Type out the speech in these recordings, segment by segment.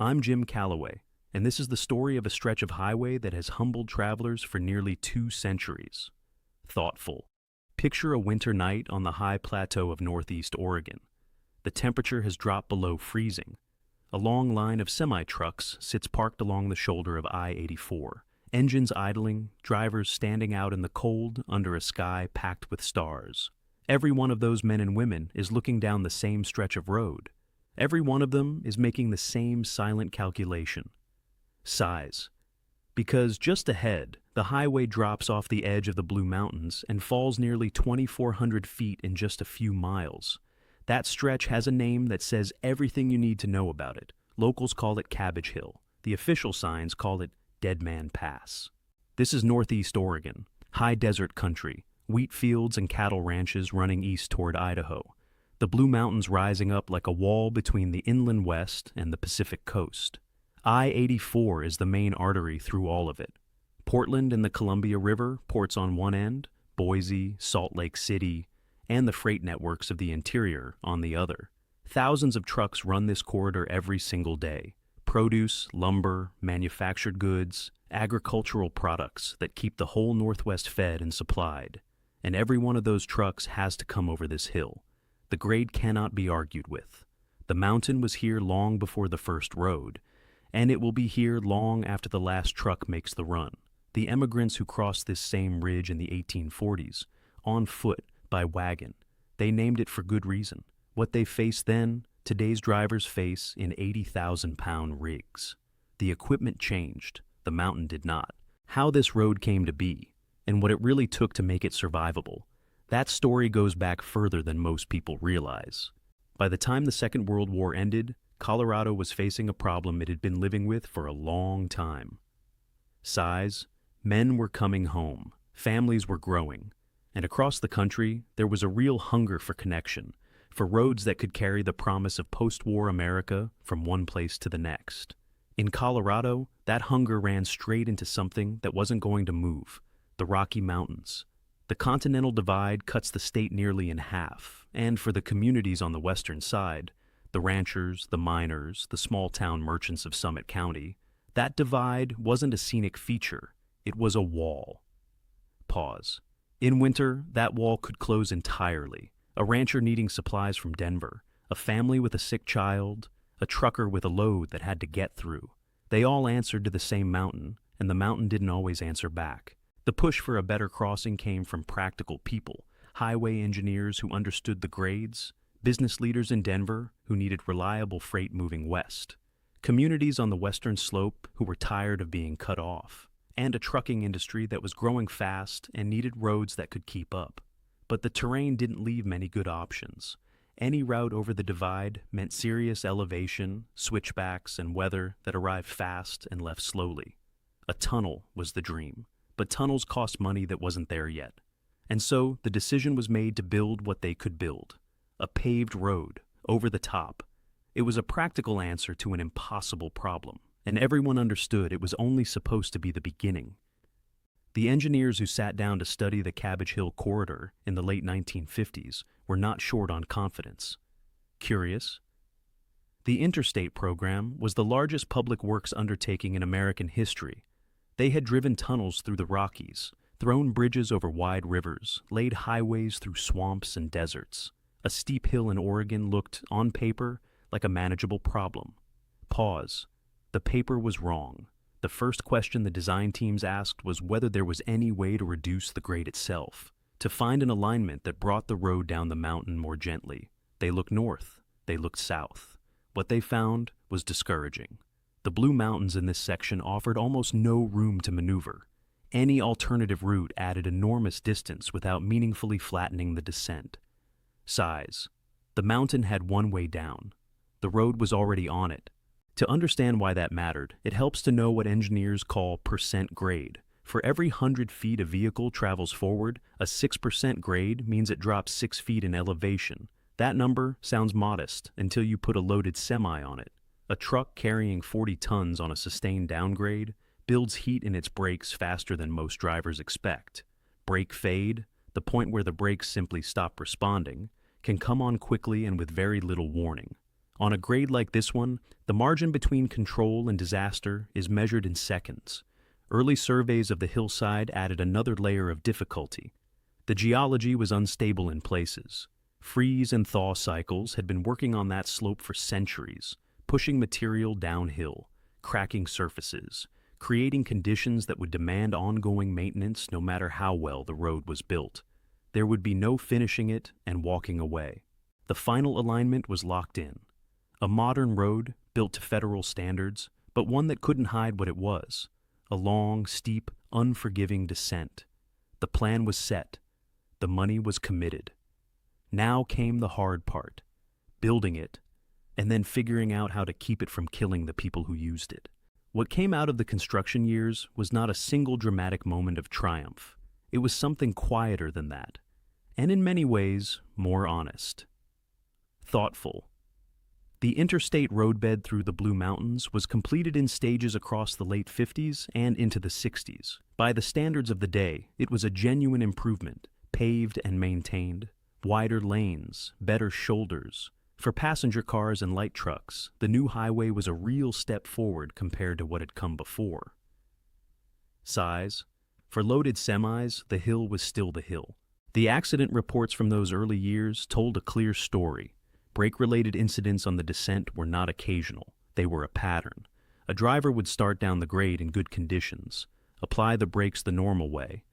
I'm Jim Calloway, and this is the story of a stretch of highway that has humbled travelers for nearly 2 centuries. Thoughtful. Picture a winter night on the high plateau of northeast Oregon. The temperature has dropped below freezing. A long line of semi-trucks sits parked along the shoulder of I-84, engines idling, drivers standing out in the cold under a sky packed with stars. Every one of those men and women is looking down the same stretch of road. Every one of them is making the same silent calculation. Size. Because just ahead, the highway drops off the edge of the Blue Mountains and falls nearly 2,400 feet in just a few miles. That stretch has a name that says everything you need to know about it. Locals call it Cabbage Hill. The official signs call it Deadman Pass. This is northeast Oregon, high desert country, wheat fields and cattle ranches running east toward Idaho. The Blue Mountains rising up like a wall between the inland west and the Pacific coast. I-84 is the main artery through all of it. Portland and the Columbia River ports on one end, Boise, Salt Lake City, and the freight networks of the interior on the other. Thousands of trucks run this corridor every single day. Produce, lumber, manufactured goods, agricultural products that keep the whole Northwest fed and supplied. And every one of those trucks has to come over this hill. The grade cannot be argued with. The mountain was here long before the first road, and it will be here long after the last truck makes the run. The emigrants who crossed this same ridge in the 1840s, on foot, by wagon, they named it for good reason. What they faced then, today's drivers face in 80,000-pound rigs. The equipment changed, the mountain did not. How this road came to be, and what it really took to make it survivable, that story goes back further than most people realize. By the time the Second World War ended, Colorado was facing a problem it had been living with for a long time. Size. Men were coming home, families were growing, and across the country there was a real hunger for connection, for roads that could carry the promise of post-war America from one place to the next. In Colorado, that hunger ran straight into something that wasn't going to move: the Rocky Mountains. The Continental Divide cuts the state nearly in half, and for the communities on the western side, the ranchers, the miners, the small-town merchants of Summit County, that divide wasn't a scenic feature, it was a wall. Pause. In winter, that wall could close entirely. A rancher needing supplies from Denver, a family with a sick child, a trucker with a load that had to get through. They all answered to the same mountain, and the mountain didn't always answer back. The push for a better crossing came from practical people, highway engineers who understood the grades, business leaders in Denver who needed reliable freight moving west, communities on the western slope who were tired of being cut off, and a trucking industry that was growing fast and needed roads that could keep up. But the terrain didn't leave many good options. Any route over the divide meant serious elevation, switchbacks, and weather that arrived fast and left slowly. A tunnel was the dream, but tunnels cost money that wasn't there yet. And so the decision was made to build what they could build: a paved road, over the top. It was a practical answer to an impossible problem, and everyone understood it was only supposed to be the beginning. The engineers who sat down to study the Cabbage Hill corridor in the late 1950s were not short on confidence. Curious? The Interstate program was the largest public works undertaking in American history. They had driven tunnels through the Rockies, thrown bridges over wide rivers, laid highways through swamps and deserts. A steep hill in Oregon looked, on paper, like a manageable problem. Pause. The paper was wrong. The first question the design teams asked was whether there was any way to reduce the grade itself, to find an alignment that brought the road down the mountain more gently. They looked north. They looked south. What they found was discouraging. The Blue Mountains in this section offered almost no room to maneuver. Any alternative route added enormous distance without meaningfully flattening the descent. Size. The mountain had one way down. The road was already on it. To understand why that mattered, it helps to know what engineers call percent grade. For every 100 feet a vehicle travels forward, a 6% grade means it drops 6 feet in elevation. That number sounds modest until you put a loaded semi on it. A truck carrying 40 tons on a sustained downgrade builds heat in its brakes faster than most drivers expect. Brake fade, the point where the brakes simply stop responding, can come on quickly and with very little warning. On a grade like this one, the margin between control and disaster is measured in seconds. Early surveys of the hillside added another layer of difficulty. The geology was unstable in places. Freeze and thaw cycles had been working on that slope for centuries, pushing material downhill, cracking surfaces, creating conditions that would demand ongoing maintenance no matter how well the road was built. There would be no finishing it and walking away. The final alignment was locked in. A modern road, built to federal standards, but one that couldn't hide what it was. A long, steep, unforgiving descent. The plan was set. The money was committed. Now came the hard part, building it, and then figuring out how to keep it from killing the people who used it. What came out of the construction years was not a single dramatic moment of triumph. It was something quieter than that, and in many ways, more honest. Thoughtful. The interstate roadbed through the Blue Mountains was completed in stages across the late 50s and into the 60s. By the standards of the day, it was a genuine improvement, paved and maintained, wider lanes, better shoulders. For passenger cars and light trucks, the new highway was a real step forward compared to what had come before. Size. For loaded semis, the hill was still the hill. The accident reports from those early years told a clear story. Brake-related incidents on the descent were not occasional. They were a pattern. A driver would start down the grade in good conditions, apply the brakes the normal way,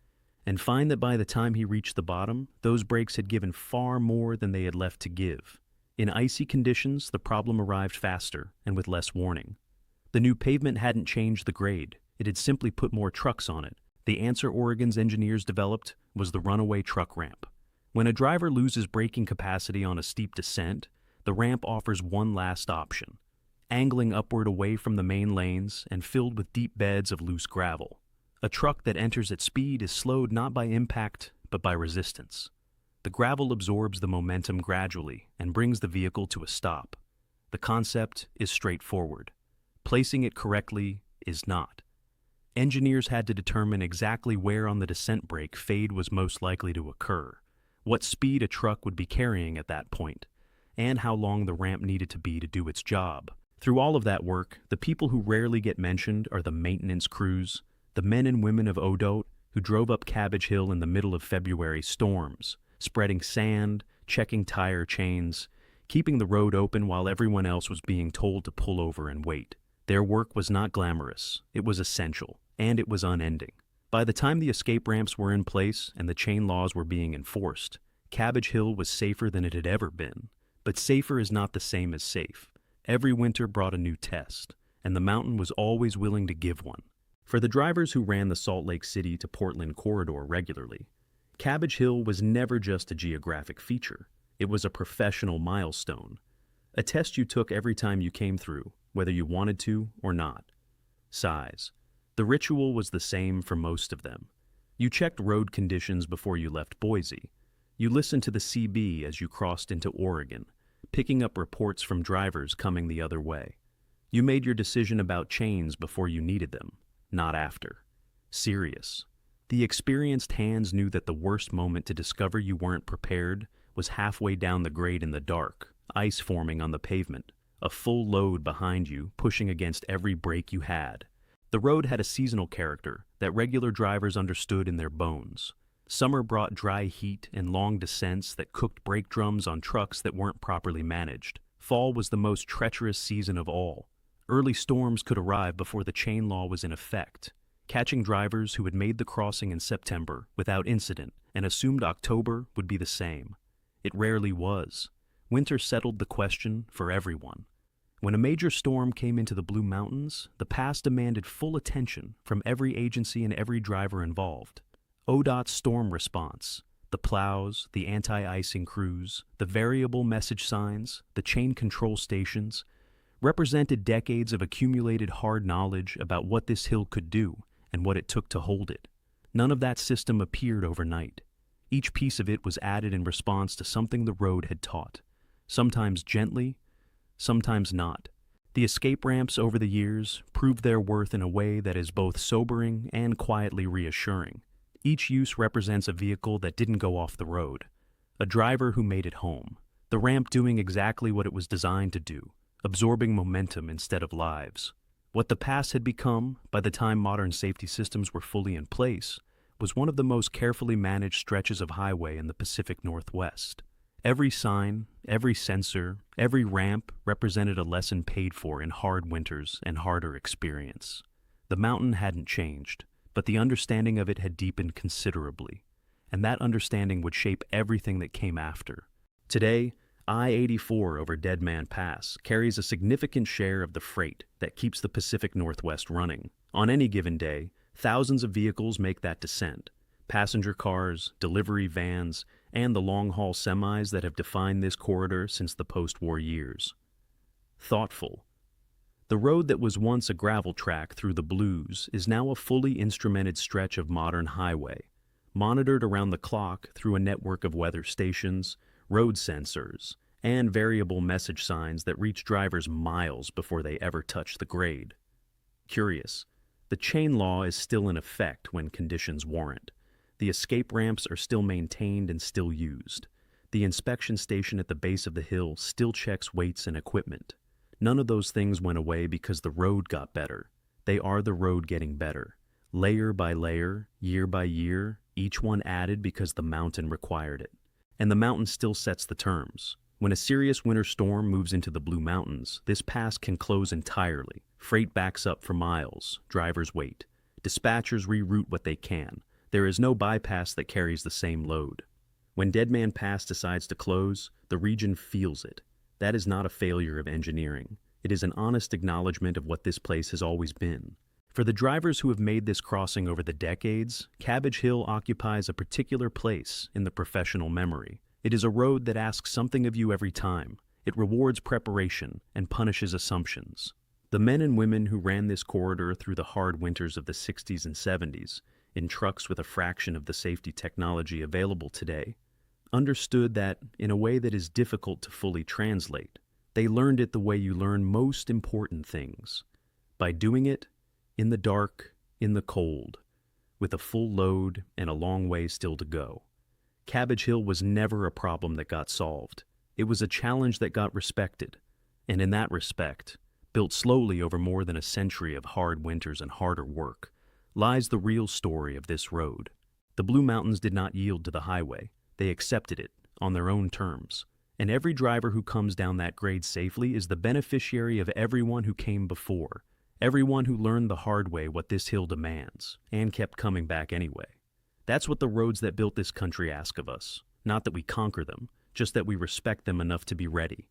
and find that by the time he reached the bottom, those brakes had given far more than they had left to give. In icy conditions, the problem arrived faster and with less warning. The new pavement hadn't changed the grade. It had simply put more trucks on it. The answer Oregon's engineers developed was the runaway truck ramp. When a driver loses braking capacity on a steep descent, the ramp offers one last option, angling upward away from the main lanes and filled with deep beds of loose gravel. A truck that enters at speed is slowed not by impact, but by resistance. The gravel absorbs the momentum gradually and brings the vehicle to a stop. The concept is straightforward. Placing it correctly is not. Engineers had to determine exactly where on the descent brake fade was most likely to occur, what speed a truck would be carrying at that point, and how long the ramp needed to be to do its job. Through all of that work, the people who rarely get mentioned are the maintenance crews, the men and women of ODOT who drove up Cabbage Hill in the middle of February storms, spreading sand, checking tire chains, keeping the road open while everyone else was being told to pull over and wait. Their work was not glamorous, it was essential, and it was unending. By the time the escape ramps were in place and the chain laws were being enforced, Cabbage Hill was safer than it had ever been. But safer is not the same as safe. Every winter brought a new test, and the mountain was always willing to give one. For the drivers who ran the Salt Lake City to Portland corridor regularly, Cabbage Hill was never just a geographic feature. It was a professional milestone, a test you took every time you came through, whether you wanted to or not. Size. The ritual was the same for most of them. You checked road conditions before you left Boise. You listened to the CB as you crossed into Oregon, picking up reports from drivers coming the other way. You made your decision about chains before you needed them, not after. Serious. The experienced hands knew that the worst moment to discover you weren't prepared was halfway down the grade in the dark, ice forming on the pavement, a full load behind you pushing against every brake you had. The road had a seasonal character that regular drivers understood in their bones. Summer brought dry heat and long descents that cooked brake drums on trucks that weren't properly managed. Fall was the most treacherous season of all. Early storms could arrive before the chain law was in effect, catching drivers who had made the crossing in September without incident and assumed October would be the same. It rarely was. Winter settled the question for everyone. When a major storm came into the Blue Mountains, the pass demanded full attention from every agency and every driver involved. ODOT's storm response, the plows, the anti-icing crews, the variable message signs, the chain control stations, represented decades of accumulated hard knowledge about what this hill could do and what it took to hold it. None of that system appeared overnight. Each piece of it was added in response to something the road had taught, sometimes gently, sometimes not. The escape ramps over the years proved their worth in a way that is both sobering and quietly reassuring. Each use represents a vehicle that didn't go off the road, a driver who made it home, The ramp doing exactly what it was designed to do, absorbing momentum instead of lives. What the pass had become, by the time modern safety systems were fully in place, was one of the most carefully managed stretches of highway in the Pacific Northwest. Every sign, every sensor, every ramp represented a lesson paid for in hard winters and harder experience. The mountain hadn't changed, but the understanding of it had deepened considerably, and that understanding would shape everything that came after. Today, I-84 over Deadman Pass carries a significant share of the freight that keeps the Pacific Northwest running. On any given day, thousands of vehicles make that descent. Passenger cars, delivery vans, and the long-haul semis that have defined this corridor since the post-war years. Thoughtful. The road that was once a gravel track through the blues is now a fully instrumented stretch of modern highway, monitored around the clock through a network of weather stations, road sensors, and variable message signs that reach drivers miles before they ever touch the grade. Curious, the chain law is still in effect when conditions warrant. The escape ramps are still maintained and still used. The inspection station at the base of the hill still checks weights and equipment. None of those things went away because the road got better. They are the road getting better. Layer by layer, year by year, each one added because the mountain required it. And the mountain still sets the terms. When a serious winter storm moves into the Blue Mountains, this pass can close entirely. Freight backs up for miles. Drivers wait. Dispatchers reroute what they can. There is no bypass that carries the same load. When Deadman Pass decides to close, the region feels it. That is not a failure of engineering. It is an honest acknowledgement of what this place has always been. For the drivers who have made this crossing over the decades, Cabbage Hill occupies a particular place in the professional memory. It is a road that asks something of you every time. It rewards preparation and punishes assumptions. The men and women who ran this corridor through the hard winters of the 60s and 70s, in trucks with a fraction of the safety technology available today, understood that in a way that is difficult to fully translate. They learned it the way you learn most important things, by doing it in the dark, in the cold, with a full load and a long way still to go. Cabbage Hill was never a problem that got solved. It was a challenge that got respected, and in that respect, built slowly over more than a century of hard winters and harder work, lies the real story of this road. The Blue Mountains did not yield to the highway. They accepted it on their own terms. And every driver who comes down that grade safely is the beneficiary of everyone who came before, everyone who learned the hard way what this hill demands, and kept coming back anyway. That's what the roads that built this country ask of us. Not that we conquer them, just that we respect them enough to be ready.